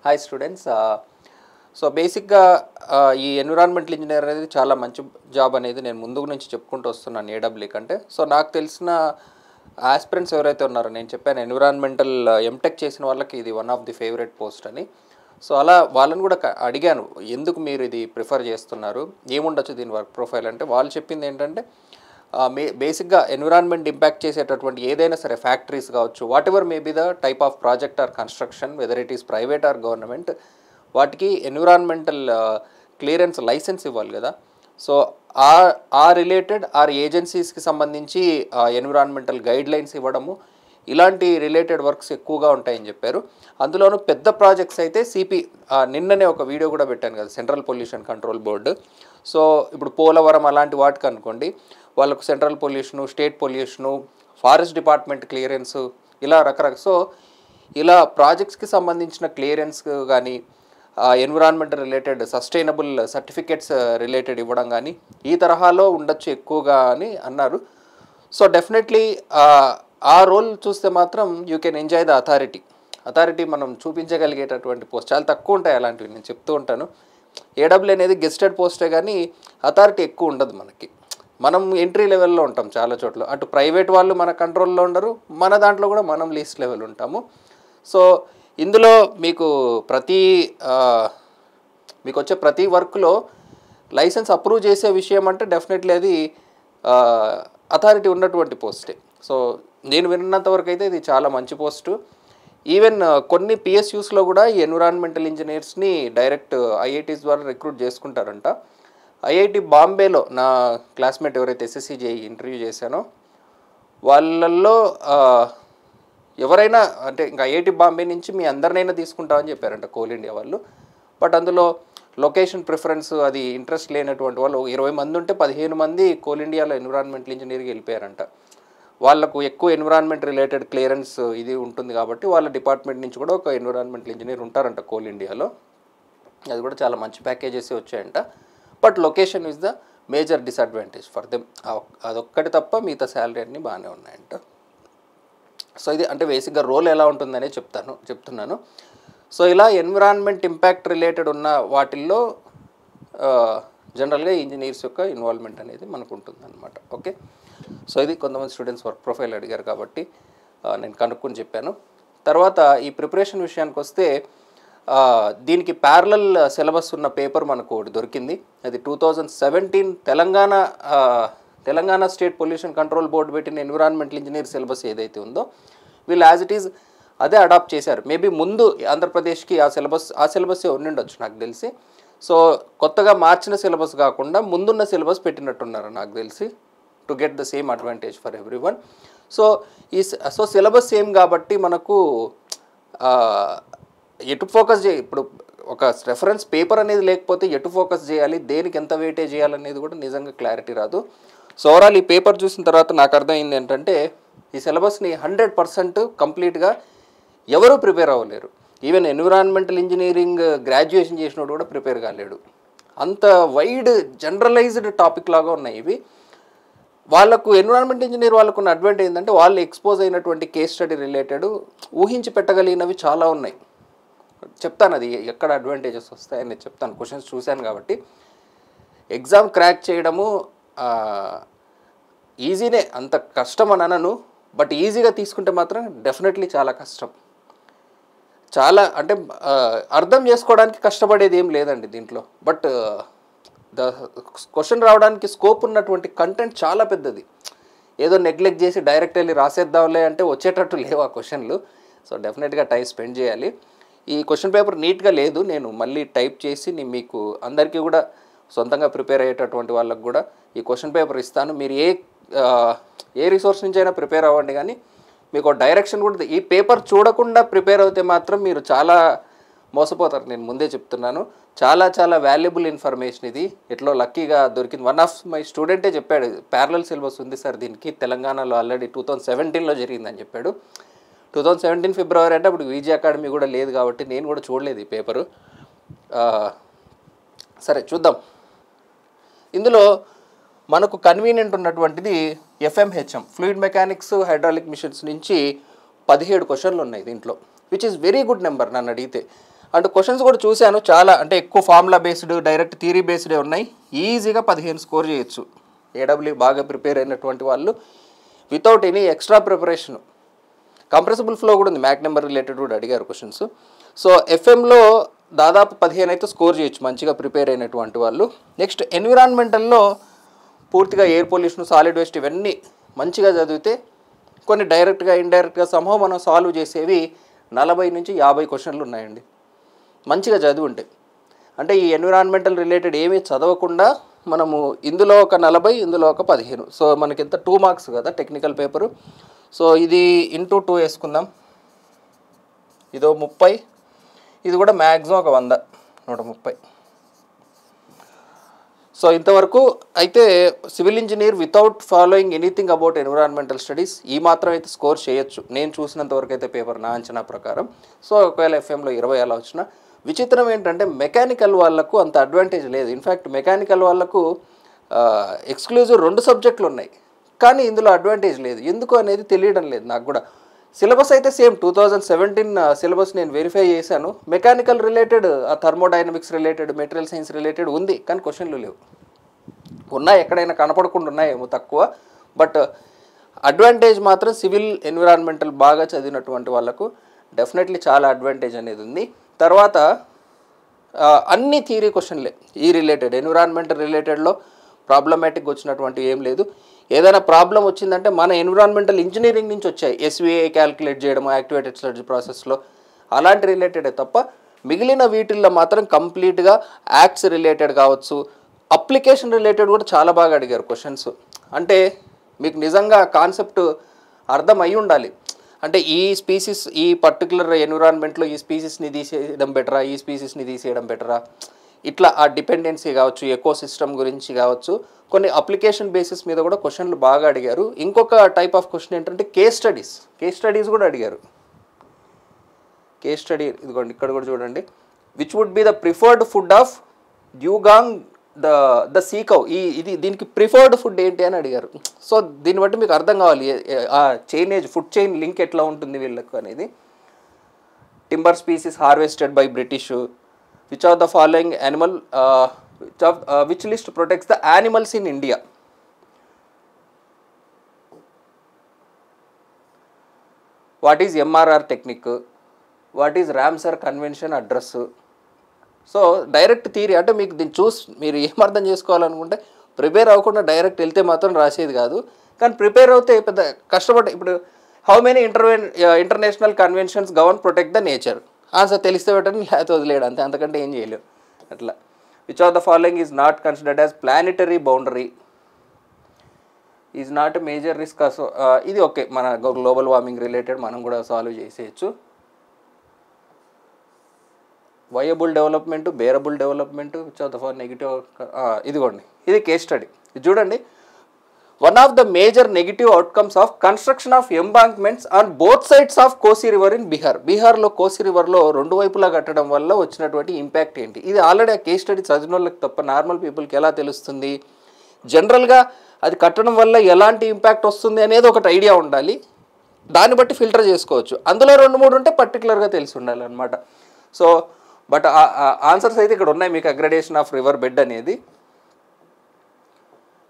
Hi students. So బేసిక్గా ఈ environmental engineer అనేది చాలా మంచి జాబ్ అనేది నేను ముందు నుంచి చెప్పుకుంటూ వస్తున్నాను ఏడబ్ల్యూ కంటే. సో నాకు తెలిసిన ఆస్పిరెంట్స్ ఎవరైతే ఉన్నారో నేను చెప్పాను ఎన్విరాన్మెంటల్ ఎంటెక్ చేసిన వాళ్ళకి ఇది one of the favourite post అని. సో అలా వాళ్ళని కూడా అడిగాను, ఎందుకు మీరు ఇది ప్రిఫర్ చేస్తున్నారు, ఏముండొచ్చు దీని వర్క్ ప్రొఫైల్ అంటే వాళ్ళు చెప్పింది ఏంటంటే బేసిక్గా ఎన్విరాన్మెంట్ ఇంపాక్ట్ చేసేటటువంటి ఏదైనా సరే ఫ్యాక్టరీస్ కావచ్చు, whatever may be the type of project or construction, whether it is private or government, వాటికి ఎన్విరాన్మెంటల్ క్లియరెన్స్ లైసెన్స్ ఇవ్వాలి కదా. సో ఆ రిలేటెడ్ ఏజెన్సీస్కి సంబంధించి ఎన్విరాన్మెంటల్ గైడ్ లైన్స్ ఇవ్వడము, ఇలాంటి రిలేటెడ్ వర్క్స్ ఎక్కువగా ఉంటాయని చెప్పారు. అందులోనూ పెద్ద ప్రాజెక్ట్స్ అయితే నిన్ననే ఒక వీడియో కూడా పెట్టాను కదా, central pollution control board. So ఇప్పుడు పోలవరం అలాంటి వాటికి అనుకోండి, వాళ్ళకు central pollution, state pollution, forest department clearance, ఇలా రకరకాల. సో ఇలా ప్రాజెక్ట్స్కి సంబంధించిన క్లియరెన్స్ కానీ environment related sustainable certificates related ఇవ్వడం కానీ ఈ తరహాలో ఉండొచ్చు ఎక్కువగా అని అన్నారు. సో డెఫినెట్లీ ఆ రోల్ చూస్తే మాత్రం you can enjoy the authority మనం చూపించగలిగేటటువంటి పోస్ట్ చాలా తక్కువ ఉంటాయి అలాంటివి. నేను చెప్తూ ఉంటాను, ఏడబ్ల్యూ అనేది గెస్టెడ్ పోస్టే కానీ అథారిటీ ఎక్కువ ఉండదు మనకి. మనం ఎంట్రీ లెవెల్లో ఉంటాం చాలా చోట్ల, అటు ప్రైవేట్ వాళ్ళు మన కంట్రోల్లో ఉండరు, మన దాంట్లో కూడా మనం లీస్ట్ లెవెల్ ఉంటాము. సో ఇందులో మీకు వచ్చే ప్రతి వర్క్లో లైసెన్స్ అప్రూవ్ చేసే విషయం అంటే డెఫినెట్లీ అది అథారిటీ ఉన్నటువంటి పోస్టే. సో నేను విన్నంత వరకు అయితే ఇది చాలా మంచి పోస్టు. ఈవెన్ కొన్ని పిఎస్యూస్లో కూడా ఈ ఎన్విరాన్మెంటల్ ఇంజనీర్స్ని డైరెక్ట్ ఐఐటీస్ ద్వారా రిక్రూట్ చేసుకుంటారంట. ఐఐటి బాంబేలో నా క్లాస్మేట్ ఎవరైతే ఎస్ఎస్సి జేఈ ఇంటర్వ్యూ చేశానో వాళ్ళల్లో ఎవరైనా అంటే ఇంకా ఐఐటి బాంబే నుంచి మీ అందరినైనా తీసుకుంటామని చెప్పారంట కోల్ ఇండియా వాళ్ళు. బట్ అందులో లొకేషన్ ప్రిఫరెన్స్ అది ఇంట్రెస్ట్ లేనటువంటి వాళ్ళు 20 మంది ఉంటే 15 మంది కోల్ ఇండియాలో ఎన్విరాన్మెంటల్ ఇంజనీర్కి వెళ్ళిపోయారంట. వాళ్ళకు ఎక్కువ ఎన్విరాన్మెంట్ రిలేటెడ్ క్లియరెన్స్ ఇది ఉంటుంది కాబట్టి వాళ్ళ డిపార్ట్మెంట్ నుంచి కూడా ఒక ఎన్విరాన్మెంటల్ ఇంజనీర్ ఉంటారంట కోల్ ఇండియాలో. అది కూడా చాలా మంచి ప్యాకేజెస్ వచ్చాయంట. But location is the major disadvantage for them. అదొక్కటి తప్ప మిగతా శాలరీ అన్నీ బాగానే ఉన్నాయంట. సో ఇది అంటే బేసిక్గా రోల్ ఎలా ఉంటుందనే చెప్తున్నాను. సో ఇలా ఎన్విరాన్మెంట్ ఇంపాక్ట్ రిలేటెడ్ ఉన్న వాటిల్లో జనరల్గా ఇంజనీర్స్ యొక్క ఇన్వాల్వ్మెంట్ అనేది మనకు ఉంటుంది అనమాట. ఓకే, సో ఇది కొంతమంది స్టూడెంట్స్ వర్క్ ప్రొఫైల్ అడిగారు కాబట్టి నేను కనుక్కొని చెప్పాను. తర్వాత ఈ ప్రిపరేషన్ విషయానికి వస్తే దీనికి ప్యారలల్ సిలబస్ ఉన్న పేపర్ మనకు ఒకటి దొరికింది. అది 2017 Telangana state pollution control board పెట్టిన ఎన్విరాన్మెంటల్ ఇంజనీర్ సిలబస్ ఏదైతే ఉందో వీళ్ళు యాజ్ ఇట్ ఈజ్ అదే అడాప్ట్ చేశారు. మేబీ ముందు ఆంధ్రప్రదేశ్కి ఆ సిలబస్ ఉండిండొచ్చు నాకు తెలిసి. సో కొత్తగా మార్చిన సిలబస్ కాకుండా ముందున్న సిలబస్ పెట్టినట్టున్నారు నాకు తెలిసి, to get the same advantage for everyone. So syllabus same కాబట్టి మనకు ఎటు ఫోకస్ ఇప్పుడు ఒక రెఫరెన్స్ పేపర్ అనేది లేకపోతే ఎటు ఫోకస్ చేయాలి, దేనికి ఎంత వెయిటేజ్ చేయాలనేది కూడా నిజంగా క్లారిటీ రాదు. సో ఓవరాల్ ఈ పేపర్ చూసిన తర్వాత నాకు అర్థమైంది ఏంటంటే ఈ సిలబస్ని 100% కంప్లీట్గా ఎవరూ ప్రిపేర్ అవ్వలేరు. ఈవెన్ ఎన్విరాన్మెంటల్ ఇంజనీరింగ్ గ్రాడ్యుయేషన్ చేసినోడు కూడా ప్రిపేర్ కాలేడు. అంత వైడ్ జనరలైజ్డ్ టాపిక్ లాగా ఉన్నాయి ఇవి. వాళ్ళకు ఎన్విరాన్మెంట్ ఇంజనీర్ వాళ్ళకున్న అడ్వాంటేజ్ ఏంటంటే వాళ్ళు ఎక్స్పోజ్ అయినటువంటి కేస్ స్టడీ రిలేటెడ్ ఊహించి పెట్టగలిగినవి చాలా ఉన్నాయి. చెప్తాను అది ఎక్కడ అడ్వాంటేజెస్ వస్తాయని చెప్తాను. క్వశ్చన్స్ చూశాను కాబట్టి ఎగ్జామ్ క్రాక్ చేయడము ఈజీనే, అంత కష్టం అని అనను. బట్ ఈజీగా తీసుకుంటే మాత్రం డెఫినెట్లీ చాలా కష్టం. చాలా అంటే అర్థం చేసుకోవడానికి కష్టపడేది ఏం లేదండి దీంట్లో. బట్ ద క్వశ్చన్ రావడానికి స్కోప్ ఉన్నటువంటి కంటెంట్ చాలా పెద్దది. ఏదో నెగ్లెక్ట్ చేసి డైరెక్ట్ వెళ్ళి రాసేద్దాంలే అంటే వచ్చేటట్టు లేవు ఆ క్వశ్చన్లు. సో డెఫినెట్గా టైం స్పెండ్ చేయాలి. ఈ క్వశ్చన్ పేపర్ నీట్గా లేదు, నేను మళ్ళీ టైప్ చేసి మీకు అందరికీ కూడా సొంతంగా ప్రిపేర్ అయ్యేటటువంటి వాళ్ళకు కూడా ఈ క్వశ్చన్ పేపర్ ఇస్తాను. మీరు ఏ రిసోర్స్ నుంచి అయినా ప్రిపేర్ అవ్వండి, కానీ మీకు డైరెక్షన్ కూడా ఈ పేపర్ చూడకుండా ప్రిపేర్ అవుతే మాత్రం మీరు చాలా మోసపోతారు. నేను ముందే చెప్తున్నాను, చాలా చాలా వాల్యుబుల్ ఇన్ఫర్మేషన్ ఇది. ఎట్లో లక్కీగా దొరికింది. వన్ ఆఫ్ మై స్టూడెంటే చెప్పాడు, ప్యారలల్ సిలబస్ ఉంది సార్ దీనికి, తెలంగాణలో ఆల్రెడీ 2017లో జరిగిందని చెప్పాడు. 2017 ఫిబ్రవరి అంటే అప్పుడు విజీ అకాడమీ కూడా లేదు కాబట్టి నేను కూడా చూడలేదు ఈ పేపరు. సరే చూద్దాం. ఇందులో మనకు కన్వీనియంట్ ఉన్నటువంటిది ఎఫ్ఎంహెచ్ఎం, ఫ్లూయిడ్ మెకానిక్స్ హైడ్రాలిక్ మిషన్స్ నుంచి 17 క్వశ్చన్లు ఉన్నాయి దీంట్లో, which is very good number నన్ను అడిగితే. అండ్ క్వశ్చన్స్ కూడా చూశాను, చాలా అంటే ఎక్కువ ఫార్ములా బేస్డ్ డైరెక్ట్ థియరీ బేస్డే ఉన్నాయి. ఈజీగా 15 స్కోర్ చేయొచ్చు ఏడబ్ల్యూ బాగా ప్రిపేర్ అయినటువంటి వాళ్ళు without any extra preparation. Compressible flow కూడా ఉంది, మ్యాక్ నెంబర్ రిలేటెడ్ కూడా అడిగారు క్వశ్చన్స్. సో ఎఫ్ఎంలో దాదాపు 15 అయితే స్కోర్ చేయొచ్చు మంచిగా ప్రిపేర్ అయినటువంటి వాళ్ళు. నెక్స్ట్ ఎన్విరాన్మెంటల్లో పూర్తిగా ఎయిర్ పొల్యూషన్, సాలిడ్ వేస్ట్ ఇవన్నీ మంచిగా చదివితే కొన్ని డైరెక్ట్గా ఇండైరెక్ట్గా సంభవం మనం సాల్వ్ చేసేవి 40 నుంచి 50 క్వశ్చన్లు ఉన్నాయండి మంచిగా చదివి ఉంటాయి. అంటే ఈ ఎన్విరాన్మెంటల్ రిలేటెడ్ ఏమీ చదవకుండా మనము ఇందులో ఒక 40, ఇందులో ఒక 15. సో మనకి ఎంత 2 మార్క్స్ కదా టెక్నికల్ పేపరు. సో ఇది ఇంటూ 2 వేసుకుందాం, ఇదో 30, ఇది కూడా మ్యాక్సిమం ఒక 100, 130. సో ఇంతవరకు అయితే civil engineer without following anything about environmental studies ఈ మాత్రం అయితే స్కోర్ చేయొచ్చు నేను చూసినంతవరకు అయితే పేపర్ నా అంచనా ప్రకారం. సో ఒకవేళ ఎఫ్ఎంలో 20 అలా వచ్చినా, విచిత్రం ఏంటంటే మెకానికల్ వాళ్ళకు అంత అడ్వాంటేజ్ లేదు. ఇన్ఫ్యాక్ట్ మెకానికల్ వాళ్ళకు ఎక్స్క్లూజివ్ 2 సబ్జెక్టులు ఉన్నాయి, కానీ ఇందులో అడ్వాంటేజ్ లేదు. ఎందుకు అనేది తెలియడం లేదు నాకు కూడా. సిలబస్ అయితే సేమ్ 2017 సిలబస్ నేను వెరిఫై చేశాను. Mechanical related, thermodynamics related, material science related ఉంది, కానీ క్వశ్చన్లు లేవు. ఉన్నాయి ఎక్కడైనా కనపడకుండా ఉన్నాయేమో తక్కువ, బట్ అడ్వాంటేజ్ మాత్రం సివిల్ ఎన్విరాన్మెంటల్ బాగా చదివినటువంటి వాళ్ళకు డెఫినెట్లీ చాలా అడ్వాంటేజ్ అనేది ఉంది. తర్వాత అన్ని థియరీ క్వశ్చన్లే ఈ రిలేటెడ్, ఎన్విరాన్మెంటల్ రిలేటెడ్లో ప్రాబ్లమాటిక్ వచ్చినటువంటి ఏం లేదు. ఏదైనా ప్రాబ్లం వచ్చిందంటే మన ఎన్విరాన్మెంటల్ ఇంజనీరింగ్ నుంచి వచ్చాయి, ఎస్విఐ క్యాల్కులేట్ చేయడం యాక్టివేటెడ్ స్లడ్జ్ ప్రాసెస్లో అలాంటి రిలేటెడే తప్ప మిగిలిన వీటిల్లో మాత్రం కంప్లీట్గా యాక్ట్స్ రిలేటెడ్ కావచ్చు, అప్లికేషన్ రిలేటెడ్ కూడా చాలా బాగా అడిగారు క్వశ్చన్స్. అంటే మీకు నిజంగా కాన్సెప్ట్ అర్థం అయి ఉండాలి. అంటే ఈ స్పీసీస్ ఈ పర్టికులర్ ఎన్విరాన్మెంట్లో ఈ స్పీసీస్ని తీసేయడం బెటరా, ఈ స్పీసీస్ని తీసేయడం బెటరా, ఇట్లా ఆ డిపెండెన్సీ కావచ్చు, ఎకో సిస్టమ్ గురించి కావచ్చు, కొన్ని అప్లికేషన్ బేసిస్ మీద కూడా క్వశ్చన్లు బాగా అడిగారు. ఇంకొక టైప్ ఆఫ్ క్వశ్చన్ ఏంటంటే కేస్ స్టడీస్ కూడా అడిగారు. కేస్ స్టడీ ఇదిగోండి ఇక్కడ కూడా చూడండి, which would be the preferred food of dugong the sea cow, ఇది దీనికి ప్రిఫర్డ్ ఫుడ్ ఏంటి అని అడిగారు. సో దీన్ని బట్టి మీకు అర్థం కావాలి ఆ చైనేజ్ ఫుడ్ చైన్ లింక్ ఎట్లా ఉంటుంది వీళ్ళకు అనేది. Timber species harvested by British, which are the following animal which list protects the animals in India? What is MRR technique? What is Ramsar convention address? So direct theory అంటే మీకు దీన్ని చూసి మీరు ఏమర్థం చేసుకోవాలనుకుంటే ప్రిపేర్ అవ్వకుండా డైరెక్ట్ వెళ్తే మాత్రం రాసేది కాదు, కానీ ప్రిపేర్ అవుతే పెద్ద కష్టపడి. ఇప్పుడు how many international conventions govern protect the nature, answer తెలిస్తే పెట్టండి, లేకపోతే వదిలేడు అంతే, అంతకంటే ఏం చేయలేవు అట్లా. Which of the following is not considered as planetary boundary? Is not a major risk. So ఇది ఓకే, మన గ్లోబల్ వార్మింగ్ రిలేటెడ్ మనం కూడా సాల్వ్ చేసేయచ్చు. Viable development, bearable development, which of the far negative, ఇదిగోండి ఇది కేస్ స్టడీ. ఇది చూడండి, one of the major negative outcomes of construction of embankments on both sides of Kosi river in Bihar. బీహార్లో కోసి రివర్లో 2 వైపులా కట్టడం వల్ల వచ్చినటువంటి ఇంపాక్ట్ ఏంటి? ఇది ఆల్రెడీ ఆ కేస్ స్టడీ చదివిన వాళ్ళకి తప్ప నార్మల్ పీపుల్కి ఎలా తెలుస్తుంది? జనరల్గా అది కట్టడం వల్ల ఎలాంటి ఇంపాక్ట్ వస్తుంది అనేది ఒకటి ఐడియా ఉండాలి, దాన్ని బట్టి ఫిల్టర్ చేసుకోవచ్చు. అందులో 2-3 ఉంటే పర్టికులర్గా తెలిసి ఉండాలి అనమాట. సో బట్ ఆన్సర్స్ అయితే ఇక్కడ ఉన్నాయి మీకు, అగ్రడేషన్ ఆఫ్ రివర్ బెడ్ అనేది.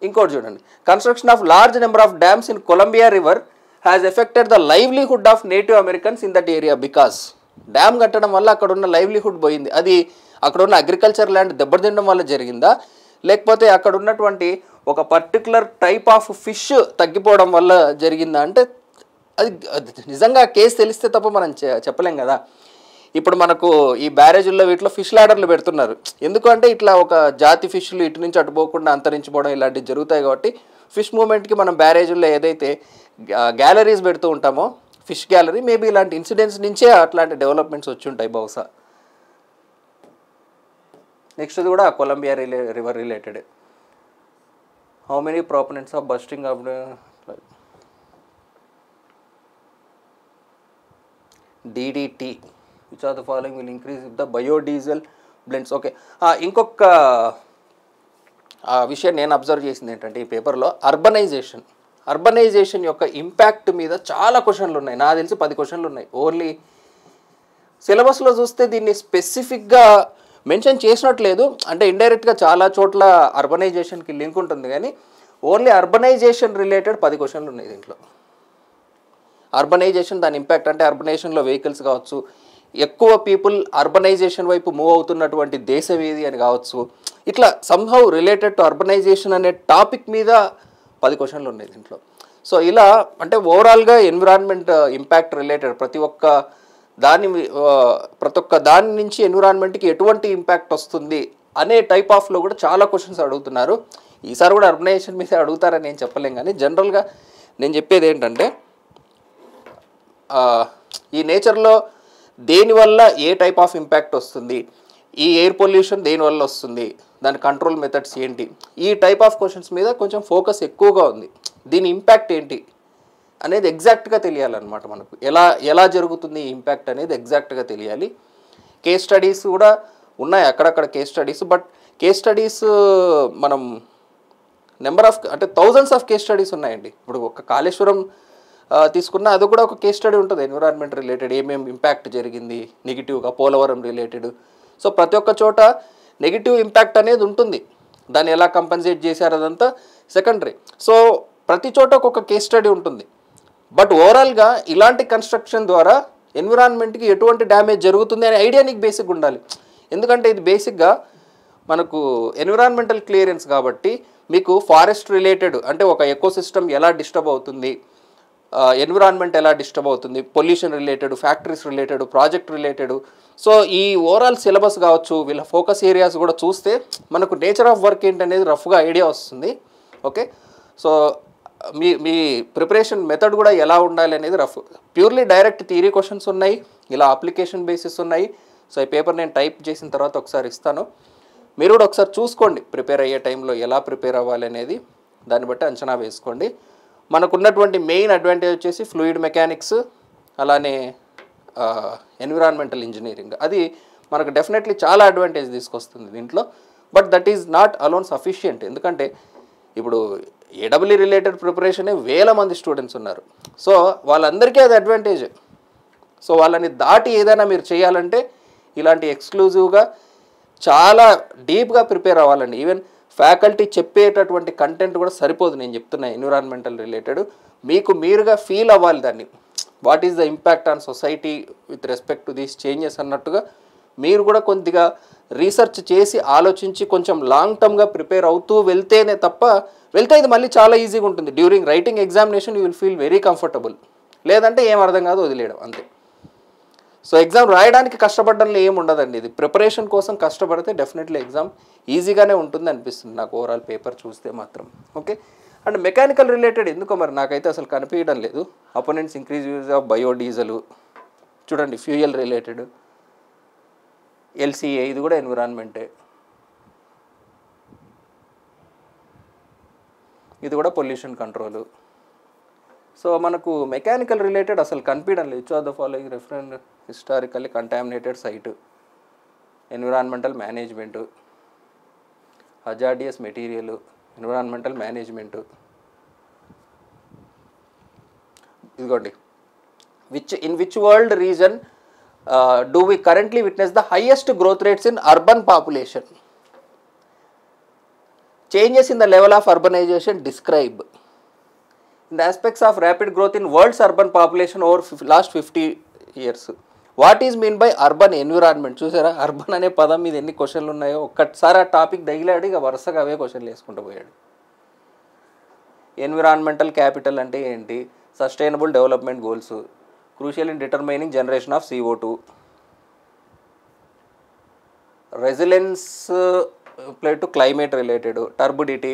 ఇంకోటి చూడండి, construction of large number of dams in Columbia river has affected the livelihood of native Americans in that area because. Dam కట్టడం వల్ల అక్కడ ఉన్న లైవ్లీహుడ్ పోయింది. అది అక్కడ ఉన్న అగ్రికల్చర్ ల్యాండ్ దెబ్బతినడం వల్ల జరిగిందా, లేకపోతే అక్కడ ఉన్నటువంటి ఒక పర్టికులర్ టైప్ ఆఫ్ ఫిష్ తగ్గిపోవడం వల్ల జరిగిందా అంటే అది నిజంగా కేసు తెలిస్తే తప్ప మనం చెప్పలేం కదా. ఇప్పుడు మనకు ఈ బ్యారేజుల్లో వీటిలో ఫిష్ ల్యాడర్లు పెడుతున్నారు, ఎందుకంటే ఇట్లా ఒక జాతి ఫిష్లు ఇటు నుంచి అటు పోకుండా అంతరించిపోవడం ఇలాంటివి జరుగుతాయి కాబట్టి ఫిష్ మూమెంట్కి మనం బ్యారేజుల్లో ఏదైతే గ్యాలరీస్ పెడుతూ ఉంటామో ఫిష్ గ్యాలరీ, మేబీ ఇలాంటి ఇన్సిడెంట్స్ నుంచే అట్లాంటి డెవలప్మెంట్స్ వచ్చి ఉంటాయి బహుశా. నెక్స్ట్ కూడా Columbia river related. How many proponents of busting of DDT, which of the following will increase if the biodiesel blends? Okay, ఇంకొక విషయం నేను అబ్జర్వ్ చేసింది ఏంటంటే ఈ పేపర్లో అర్బనైజేషన్ యొక్క ఇంపాక్ట్ మీద చాలా క్వశ్చన్లు ఉన్నాయి. నాకు తెలిసి 10 క్వశ్చన్లు ఉన్నాయి ఓన్లీ సిలబస్లో చూస్తే దీన్ని స్పెసిఫిక్గా మెన్షన్ చేసినట్లేదు, అంటే ఇండైరెక్ట్గా చాలా చోట్ల అర్బనైజేషన్కి లింక్ ఉంటుంది, కానీ ఓన్లీ అర్బనైజేషన్ రిలేటెడ్ 10 క్వశ్చన్లు ఉన్నాయి దీంట్లో. అర్బనైజేషన్ దాని ఇంపాక్ట్ అంటే అర్బనైజేషన్లో వెహికల్స్ కావచ్చు, ఎక్కువ పీపుల్ అర్బనైజేషన్ వైపు మూవ్ అవుతున్నటువంటి దేశం ఏది అని కావచ్చు, ఇట్లా సంహౌ రిలేటెడ్ టు అర్బనైజేషన్ అనే టాపిక్ మీద 10 క్వశ్చన్లు ఉన్నాయి దీంట్లో. సో ఇలా అంటే ఓవరాల్గా ఎన్విరాన్మెంట్ ఇంపాక్ట్ రిలేటెడ్ ప్రతి ఒక్క దాని నుంచి ఎన్విరాన్మెంట్కి ఎటువంటి ఇంపాక్ట్ వస్తుంది అనే టైప్ ఆఫ్లో కూడా చాలా క్వశ్చన్స్ అడుగుతున్నారు. ఈసారి కూడా అర్బనైజేషన్ మీద అడుగుతారని నేను చెప్పలేం, కానీ జనరల్గా నేను చెప్పేది ఏంటంటే ఈ నేచర్లో దేనివల్ల ఏ టైప్ ఆఫ్ ఇంపాక్ట్ వస్తుంది, ఈ ఎయిర్ పొల్యూషన్ దేనివల్ల వస్తుంది, దాని కంట్రోల్ మెథడ్స్ ఏంటి, ఈ టైప్ ఆఫ్ క్వశ్చన్స్ మీద కొంచెం ఫోకస్ ఎక్కువగా ఉంది. దీని ఇంపాక్ట్ ఏంటి అనేది ఎగ్జాక్ట్గా తెలియాలన్నమాట మనకు. ఎలా జరుగుతుంది ఈ ఇంపాక్ట్ అనేది ఎగ్జాక్ట్గా తెలియాలి. కేస్ స్టడీస్ కూడా ఉన్నాయి అక్కడక్కడ case studies, but case studies మనం నెంబర్ ఆఫ్ అంటే థౌజండ్స్ ఆఫ్ కేస్ స్టడీస్ ఉన్నాయండి. ఇప్పుడు ఒక కాళేశ్వరం తీసుకున్న అది కూడా ఒక కేస్ స్టడీ ఉంటుంది ఎన్విరాన్మెంట్ రిలేటెడ్, ఏమేమి ఇంపాక్ట్ జరిగింది నెగిటివ్గా, పోలవరం రిలేటెడ్. సో ప్రతి ఒక్క చోట నెగిటివ్ ఇంపాక్ట్ అనేది ఉంటుంది, దాన్ని ఎలా కంపెన్సేట్ చేశారు అదంతా సెకండరీ. సో ప్రతి చోట ఒక్కొక్క కేస్ స్టడీ ఉంటుంది. బట్ ఓవరాల్గా ఇలాంటి కన్స్ట్రక్షన్ ద్వారా ఎన్విరాన్మెంట్కి ఎటువంటి డ్యామేజ్ జరుగుతుంది అనే ఐడియా నీకు బేసిక్గా ఉండాలి. ఎందుకంటే ఇది బేసిక్గా మనకు ఎన్విరాన్మెంటల్ క్లియరెన్స్ కాబట్టి మీకు ఫారెస్ట్ రిలేటెడ్ అంటే ఒక ఎకోసిస్టమ్ ఎలా డిస్టర్బ్ అవుతుంది, ఎన్విరాన్మెంట్ ఎలా డిస్టర్బ్ అవుతుంది, pollution related, factories related, project related. So ఈ ఓవరాల్ సిలబస్ కావచ్చు, వీళ్ళ ఫోకస్ ఏరియాస్ కూడా చూస్తే మనకు నేచర్ ఆఫ్ వర్క్ ఏంటనేది రఫ్గా ఐడియా వస్తుంది. ఓకే, సో మీ ప్రిపరేషన్ మెథడ్ కూడా ఎలా ఉండాలి అనేది rough. Purely direct theory questions ఉన్నాయి, ఇలా అప్లికేషన్ బేసిస్ ఉన్నాయి. సో ఈ పేపర్ నేను టైప్ చేసిన తర్వాత ఒకసారి ఇస్తాను, మీరు కూడా ఒకసారి చూసుకోండి. ప్రిపేర్ అయ్యే టైంలో ఎలా ప్రిపేర్ అవ్వాలి అనేది దాన్ని బట్టి అంచనా వేసుకోండి. మనకున్నటువంటి మెయిన్ అడ్వాంటేజ్ వచ్చేసి ఫ్లూయిడ్ మెకానిక్స్, అలానే ఎన్విరాన్మెంటల్ ఇంజనీరింగ్. అది మనకు డెఫినెట్లీ చాలా అడ్వాంటేజ్ తీసుకొస్తుంది దీంట్లో. But that is not alone sufficient, ఎందుకంటే ఇప్పుడు ఏడబ్ల్యూ రిలేటెడ్ ప్రిపరేషనే వేల మంది స్టూడెంట్స్ ఉన్నారు. సో వాళ్ళందరికీ అది అడ్వాంటేజ్. సో వాళ్ళని దాటి ఏదైనా మీరు చేయాలంటే ఇలాంటి ఎక్స్క్లూజివ్గా చాలా డీప్గా ప్రిపేర్ అవ్వాలండి. ఈవెన్ ఫ్యాకల్టీ చెప్పేటటువంటి కంటెంట్ కూడా సరిపోదు. నేను చెప్తున్నా ఎన్విరాన్మెంటల్ రిలేటెడ్ మీకు మీరుగా ఫీల్ అవ్వాలి దాన్ని, what is the impact on society with respect to these changes అన్నట్టుగా మీరు కూడా కొద్దిగా రీసెర్చ్ చేసి ఆలోచించి కొంచెం లాంగ్ టర్మ్గా ప్రిపేర్ అవుతూ వెళ్తే ఇది మళ్ళీ చాలా ఈజీగా ఉంటుంది. During writing examination you will feel very comfortable, లేదంటే ఏం అర్థం కాదు వదిలేయడం అంతే. సో ఎగ్జామ్ రాయడానికి కష్టపడడంలో ఏమి ఉండదండి, ఇది ప్రిపరేషన్ కోసం కష్టపడితే డెఫినెట్లీ ఎగ్జామ్ ఈజీగానే ఉంటుంది అనిపిస్తుంది నాకు ఓవరాల్ పేపర్ చూస్తే మాత్రం. ఓకే, అండ్ మెకానికల్ రిలేటెడ్ ఎందుకో మరి నాకైతే అసలు కనిపించడం లేదు. Opponents increase use of biodiesel చూడండి, ఫ్యూయల్ రిలేటెడ్, ఎల్సిఏ ఇది కూడా ఎన్విరాన్మెంటే, ఇది కూడా పొల్యూషన్ కంట్రోలు. సో మనకు మెకానికల్ రిలేటెడ్ అసలు కనిపించడం లేదు. Which are the following referent historically contaminated site, environmental management, hazardous material, environmental management. ఇదిగోండి, in which world region do we currently witness the highest growth rates in urban population, changes in the level of urbanization describe in the aspects of rapid growth in world's urban population over last 50 years. What is mean by urban environment? చూసారా urban అనే పదం మీద ఎన్ని క్వశ్చన్లు ఉన్నాయో. ఒక్కసారి ఆ topic తగిలాడు, ఇక వరుసగా అవే క్వశ్చన్లు వేసుకుంటూ పోయాడు. ఎన్విరాన్మెంటల్ క్యాపిటల్ అంటే ఏంటి, sustainable development goals, crucial in determining generation of CO2, resilience applied to climate related, turbidity,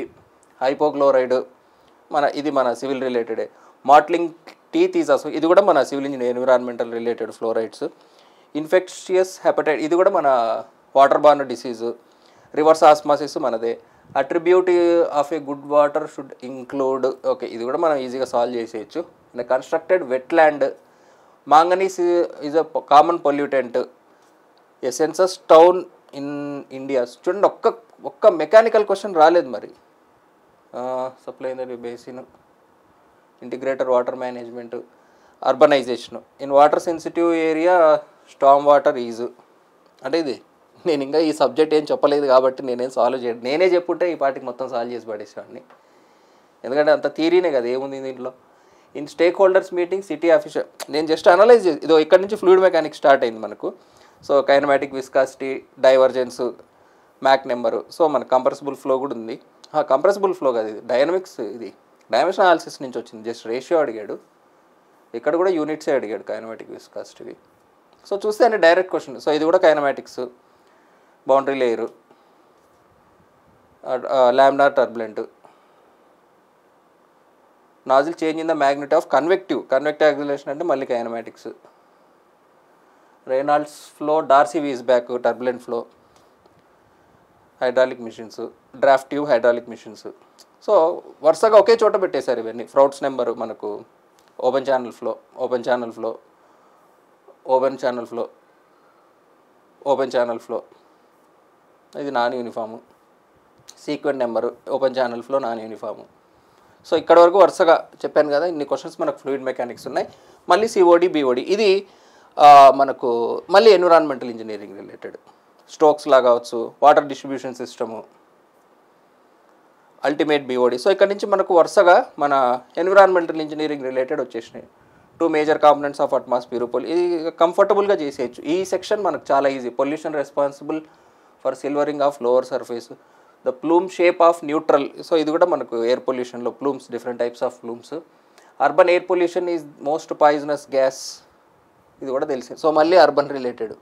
hypochlorite ఇది మన civil related. Mottling teeth is అసలు ఇది కూడా మన civil engineer environmental related. Fluorides, infectious hepatitis ఇది కూడా మన water borne disease. Reverse osmosis మనదే. Attribute of a good water should include, okay ఇది కూడా మనం ఈజీగా సాల్వ్ చేసేయచ్చు. In constructed wetland, manganese is a common pollutant. A census town in India. చూడండి ఒక్క మెకానికల్ క్వశ్చన్ రాలేదు మరి. Supply basin, integrator water management, urbanisation. In water sensitive area storm water is అంటే ఇది నేను ఇంకా ఈ సబ్జెక్ట్ ఏం చెప్పలేదు కాబట్టి నేనేం సాల్వ్ చేయను. నేనే చెప్పుంటే ఈ పాటికి మొత్తం సాల్వ్ చేసి పడేసేవాడిని. ఎందుకంటే అంత థియరీనే కదా, ఏముంది దీంట్లో. In stakeholders meeting city official, నేను జస్ట్ అనలైజ్ చేసి ఇదో ఇక్కడ నుంచి ఫ్లూయిడ్ మెకానిక్స్ స్టార్ట్ అయింది మనకు. So kinematic, viscosity, divergence, Mach number. So మన కంప్రెసిబుల్ ఫ్లో కూడా ఉంది. కంప్రెసిబుల్ ఫ్లో కాదు, ఇది డైనమిక్స్, ఇది డైమెన్షన్ అనాలిసిస్ నుంచి వచ్చింది. జస్ట్ రేషియో అడిగాడు, ఇక్కడ కూడా యూనిట్సే అడిగాడు, కైనమాటిక్, విస్కాసిటీ. సో చూస్తే అంటే డైరెక్ట్ క్వశ్చన్. సో ఇది కూడా kinematics, boundary layer, laminar turbulent, nozzle change in the magnet of convective acceleration అంటే మళ్ళీ kinematics, Reynolds flow, Darcy Weisbach turbulent flow, hydraulic machines, draft tube hydraulic machines. So వరుసగా ఒకే చోట పెట్టేశారు ఇవన్నీ. ఫ్రౌట్స్ నెంబరు మనకు open channel flow, open channel flow, open channel flow, open channel flow, ఇది non uniform. Sequent number, open channel flow, non uniform. So ఇక్కడ వరకు వరుసగా చెప్పాను కదా, ఇన్ని క్వశ్చన్స్ మనకు ఫ్లూయిడ్ మెకానిక్స్ ఉన్నాయి. మళ్ళీ సిఓడి, బిఓడి, ఇది మనకు మళ్ళీ ఎన్విరాన్మెంటల్ ఇంజనీరింగ్ రిలేటెడ్. స్టోక్స్ లా కావచ్చు, water distribution system, ultimate BOD. So ఇక్కడ నుంచి మనకు వరుసగా మన ఎన్విరాన్మెంటల్ ఇంజనీరింగ్ రిలేటెడ్ వచ్చేసినాయి. 2 మేజర్ కాంపోనెంట్స్ ఆఫ్ అట్మాస్ఫియర్. ఇది కంఫర్టబుల్గా చేసేయచ్చు. ఈ సెక్షన్ మనకు చాలా easy. Pollution responsible for silvering of lower surface, the plume shape of neutral. So ఇది కూడా మనకు ఎయిర్ పొల్యూషన్లో plumes, different types of plumes. Urban air pollution is most poisonous gas, ఇది కూడా తెలిసింది. సో మళ్ళీ urban related.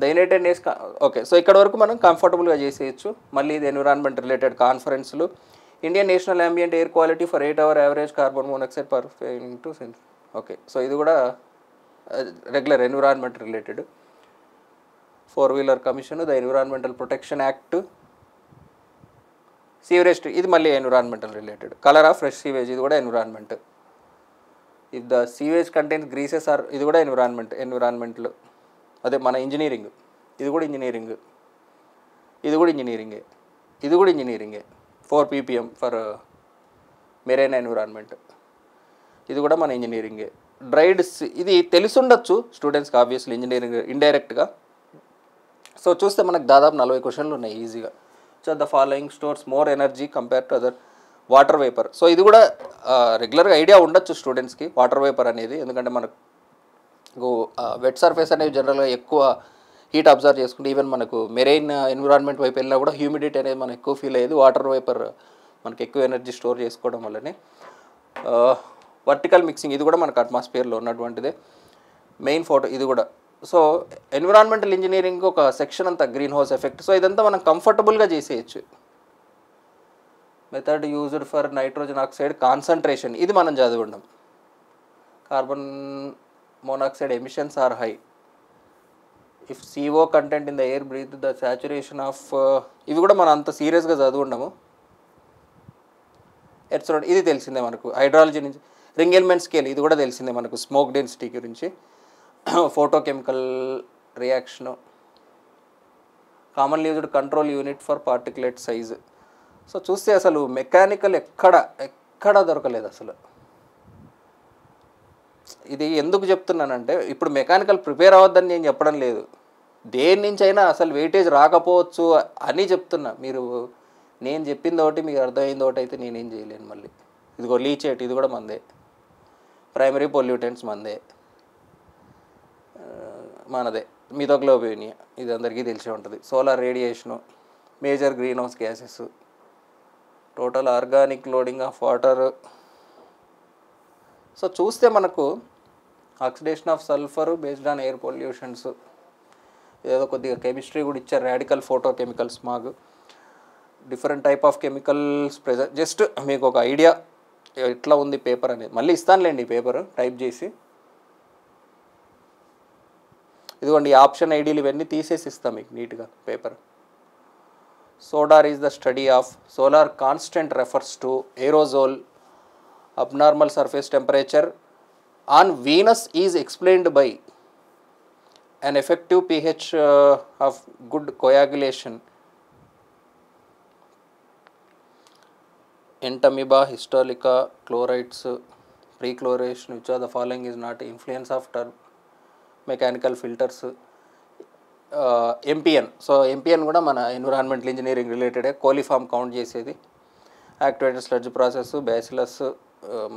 The United Nations, okay. So ఇక్కడ వరకు మనం కంఫర్టబుల్గా చేసేయచ్చు. మళ్ళీ ఇది ఎన్విరాన్మెంట్ రిలేటెడ్ కాన్ఫరెన్స్లు. Indian national ambient air quality for 8 hour average carbon monoxide per into sense. Okay. So ఇది కూడా regular environment related. 4-wheeler commission, the environmental protection act, sewerage, ఇది మళ్ళీ environmental related. Colour of fresh sewage, ఇది కూడా environment. If the sewage contents greases or, ఇది కూడా environmental. అదే మన ఇంజనీరింగ్, ఇది కూడా ఇంజనీరింగ్, ఇది కూడా ఇంజనీరింగే, ఇది కూడా ఇంజనీరింగే. 4 ppm ఫర్ మెరైన్ ఎన్విరాన్మెంట్, ఇది కూడా మన ఇంజనీరింగే. డ్రైడ్, ఇది తెలిసుండొచ్చు స్టూడెంట్స్కి ఆబ్వియస్లీ, ఇంజనీరింగ్ ఇండైరెక్ట్గా. సో చూస్తే మనకు దాదాపు 40 క్వశ్చన్లు ఉన్నాయి ఈజీగా. So the following stores more energy compare to other, water vapour. So ఇది కూడా రెగ్యులర్గా ఐడియా ఉండొచ్చు స్టూడెంట్స్కి, వాటర్ వేపర్ అనేది. ఎందుకంటే మనకు వెట్ సర్ఫేస్ అనేవి జనరల్గా ఎక్కువ హీట్ అబ్జర్వ్ చేసుకుంటే, ఈవెన్ మనకు మెరైన్ ఎన్విరాన్మెంట్ వైపు వెళ్ళినా కూడా హ్యూమిడిటీ అనేది మనకు ఎక్కువ ఫీల్ అయ్యేది. వాటర్ వేపర్ మనకు ఎక్కువ ఎనర్జీ స్టోర్ చేసుకోవడం వల్లనే. వర్టికల్ మిక్సింగ్, ఇది కూడా మనకు అట్మాస్ఫియర్లో ఉన్నటువంటిదే. మెయిన్ ఫోటో, ఇది కూడా. సో ఎన్విరాన్మెంటల్ ఇంజనీరింగ్ ఒక సెక్షన్ అంతా గ్రీన్ హౌస్ ఎఫెక్ట్. సో ఇదంతా మనం కంఫర్టబుల్గా చేసేయచ్చు. Method used for nitrogen oxide concentration, ఇది మనం చదివిండం. Carbon monoxide emissions are high if CO content in the air breathe, the saturation of, ఇవి కూడా మనం అంత సీరియస్గా చదువుండము. ఎట్సోడ్, ఇది తెలిసిందే మనకు. హైడ్రాలజీ నుంచి రింగ్ ఎలిమెంట్ స్కేల్, ఇది కూడా తెలిసిందే మనకు, స్మోక్ డెన్సిటీ గురించి. Photochemical reaction, commonly used control unit for particulate size. So చూస్తే అసలు మెకానికల్ ఎక్కడ దొరకలేదు అసలు. ఇది ఎందుకు చెప్తున్నానంటే, ఇప్పుడు మెకానికల్ ప్రిపేర్ అవ్వద్దని నేను చెప్పడం లేదు, దేని నుంచి అయినా అసలు వెయిటేజ్ రాకపోవచ్చు అని చెప్తున్నా. మీరు నేను చెప్పింది ఒకటి, మీకు అర్థమైంది ఒకటి అయితే నేనేం చేయలేను. మళ్ళీ ఇదిగో లీచేట్, ఇది కూడా మందే. ప్రైమరీ పొల్యూటెంట్స్ మందే, మనదే. మిథోగ్లోబినియా, ఇది అందరికీ తెలిసే ఉంటుంది. Solar radiation, major green house gases, total organic loading of water. So చూస్తే మనకు oxidation of sulphur based on air pollutions, ఏదో కొద్దిగా కెమిస్ట్రీ కూడా ఇచ్చారు. Radical photo chemical smog, different type of chemicals present. Just మీకు ఒక ఐడియా ఎట్లా ఉంది పేపర్ అనేది. మళ్ళీ ఇస్తానులేండి ఈ పేపర్ టైప్ చేసి. ఇదిగోండి ఆప్షన్ ఐడీలు ఇవన్నీ తీసేసి ఇస్తాం మీకు నీట్గా paper. SODAR is the study of, solar constant refers to aerosol, abnormal surface temperature on Venus is explained by an effective pH of good coagulation. Entamoeba, Histolyca, chlorides, precoloration, which of the following is not influence of mechanical filters, MPN. So MPN కూడా మన environmental engineering రిలేటెడే, coliform count చేసేది, activated sludge process, bacillus,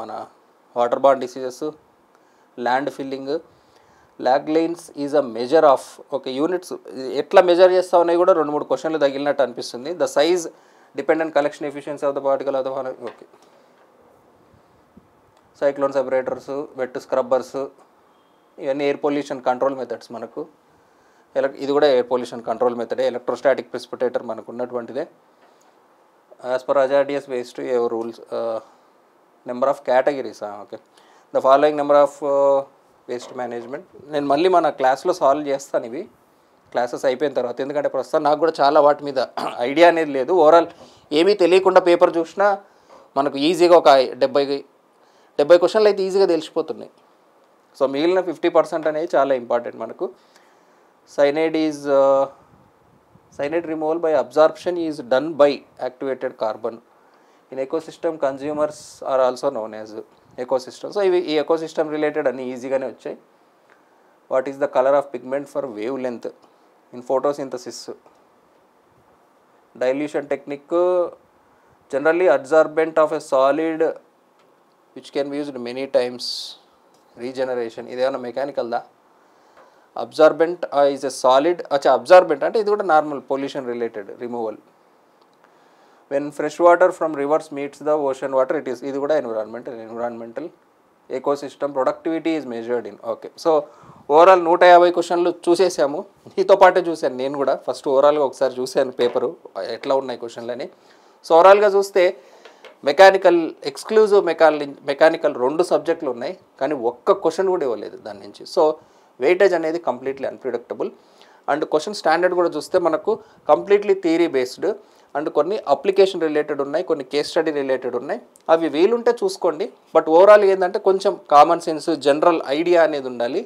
మన water borne diseases, land filling. Loglines is a measure of, okay units ఎట్లా measure చేస్తా ఉన్నాయి కూడా 2-3 క్వశ్చన్లు తగిలినట్టు అనిపిస్తుంది. The size dependent collection efficiency of the particle of the, okay. Cyclone separators, wet scrubbers, ఇవన్నీ air pollution control methods మనకు. ఇది కూడా air pollution control మెథడే. Electrostatic precipitator మనకు ఉన్నటువంటిదే. As per hazardous waste rules, number of categories, okay. The following number of waste management. నేను మళ్ళీ మన క్లాస్లో సాల్వ్ చేస్తాను ఇవి క్లాసెస్ అయిపోయిన తర్వాత, ఎందుకంటే ప్రస్తుతం నాకు కూడా చాలా వాటి మీద ఐడియా అనేది లేదు. ఓవరాల్ ఏమీ తెలియకుండా పేపర్ చూసినా మనకు ఈజీగా ఒక 70 క్వశ్చన్లు అయితే ఈజీగా తెలిసిపోతున్నాయి. సో మిగిలిన 50% అనేది చాలా ఇంపార్టెంట్ మనకు. Cyanide removal by absorption is done by activated carbon. In ecosystem, consumers are also known as ecosystem. So ఈ ecosystem related అన్ని ఈజీగానే వచ్చాయి. What is the color of pigment for wavelength in photosynthesis? Dilution technique, generally adsorbent of a solid which can be used many times. Regeneration, ఇదేమన్నా mechanical దా? Absorbent is a solid. అచ్చా, absorbent అంటే ఇది కూడా normal pollution related removal. When fresh water from rivers meets the ocean water, it is, ఇది కూడా environmental. Ecosystem productivity is measured in, okay. So overall 150 క్వశ్చన్లు చూసేసాము. మీతో పాటే చూశాను నేను కూడా. ఫస్ట్ ఓవరాల్గా ఒకసారి చూశాను పేపరు ఎట్లా ఉన్నాయి క్వశ్చన్లని. సో ఓవరాల్గా చూస్తే మెకానికల్, ఎక్స్క్లూజివ్ మెకానికల్ 2 సబ్జెక్టులు ఉన్నాయి, కానీ ఒక్క క్వశ్చన్ కూడా ఇవ్వలేదు దాని నుంచి. సో వెయిటేజ్ అనేది completely unpredictable. And question standard కూడా చూస్తే మనకు కంప్లీట్లీ థియరీ బేస్డ్, అండ్ కొన్ని అప్లికేషన్ రిలేటెడ్ ఉన్నాయి, కొన్ని కేస్ స్టడీ రిలేటెడ్ ఉన్నాయి. అవి వీలుంటే చూసుకోండి. బట్ ఓవరాల్ ఏంటంటే కొంచెం కామన్ సెన్స్, జనరల్ ఐడియా అనేది ఉండాలి.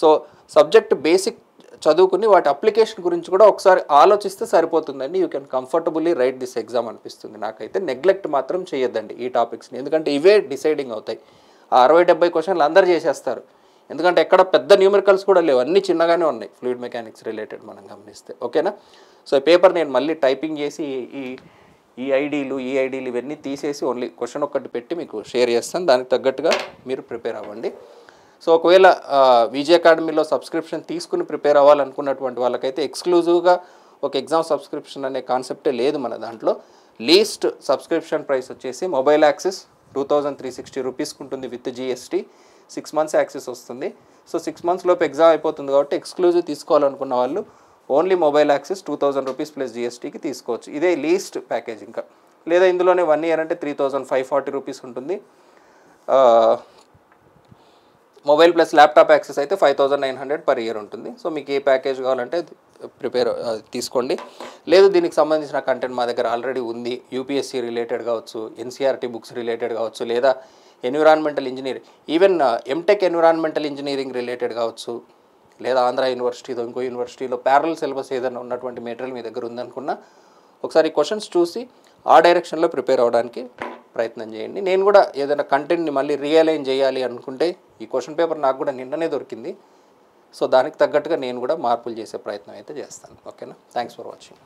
సో సబ్జెక్ట్ బేసిక్ చదువుకుని వాటి అప్లికేషన్ గురించి కూడా ఒకసారి ఆలోచిస్తే సరిపోతుందండి. You can comfortably right this exam అనిపిస్తుంది నాకైతే. నెగ్లెక్ట్ మాత్రం చేయొద్దండి ఈ టాపిక్స్ని, ఎందుకంటే ఇవే డిసైడింగ్ అవుతాయి. ఆ 60-70 క్వశ్చన్లు అందరు చేసేస్తారు, ఎందుకంటే ఎక్కడ పెద్ద న్యూమరికల్స్ కూడా లేవు, అన్నీ చిన్నగానే ఉన్నాయి ఫ్లూయిడ్ మెకానిక్స్ రిలేటెడ్ మనం గమనిస్తే, ఓకేనా. సో ఈ పేపర్ నేను మళ్ళీ టైపింగ్ చేసి ఈ ఐడీలు ఇవన్నీ తీసేసి ఓన్లీ క్వశ్చన్ ఒక్కటి పెట్టి మీకు షేర్ చేస్తాను. దానికి తగ్గట్టుగా మీరు ప్రిపేర్ అవ్వండి. సో ఒకవేళ విజయ్ అకాడమీలో సబ్స్క్రిప్షన్ తీసుకుని ప్రిపేర్ అవ్వాలనుకున్నటువంటి వాళ్ళకైతే ఎక్స్క్లూజివ్గా ఒక ఎగ్జామ్ సబ్స్క్రిప్షన్ అనే కాన్సెప్టే లేదు మన దాంట్లో. లీస్ట్ సబ్స్క్రిప్షన్ ప్రైస్ వచ్చేసి మొబైల్ యాక్సెస్ 2360 రూపీస్కి ఉంటుంది విత్ జిఎస్టీ. 6 months యాక్సెస్ వస్తుంది. సో 6 months లోపు ఎగ్జామ్ అయిపోతుంది కాబట్టి ఎక్స్క్లూజివ్ తీసుకోవాలనుకున్న వాళ్ళు only mobile access 2000 rupees plus జిఎస్టీకి తీసుకోవచ్చు. ఇదే లీస్ట్ ప్యాకేజ్. ఇంకా లేదా ఇందులోనే 1 year అంటే 3540 రూపీస్ ఉంటుంది. మొబైల్ ప్లస్ ల్యాప్టాప్ యాక్సెస్ అయితే 5900 per year ఉంటుంది. సో మీకు ఏ ప్యాకేజ్ కావాలంటే తీసుకోండి. లేదు దీనికి సంబంధించిన కంటెంట్ మా దగ్గర ఆల్రెడీ ఉంది, యూపీఎస్సీ రిలేటెడ్ కావచ్చు, ఎన్సీఆర్టీ బుక్స్ రిలేటెడ్ కావచ్చు, లేదా environmental engineering, even MTech environmental engineering related కావచ్చు, లేదా ఆంధ్ర యూనివర్సిటీలో ఇంకో యూనివర్సిటీలో ప్యారల్ సిలబస్ ఏదైనా ఉన్నటువంటి మెటీరియల్ మీ దగ్గర ఉందనుకున్నా ఒకసారి క్వశ్చన్స్ చూసి ఆ డైరెక్షన్లో ప్రిపేర్ అవ్వడానికి ప్రయత్నం చేయండి. నేను కూడా ఏదైనా కంటెంట్ని మళ్ళీ రియలైజ్ చేయాలి అనుకుంటే ఈ క్వశ్చన్ పేపర్ నాకు కూడా నిన్ననే దొరికింది. సో దానికి తగ్గట్టుగా నేను కూడా మార్పులు చేసే ప్రయత్నం అయితే చేస్తాను. ఓకేనా. Thanks for watching.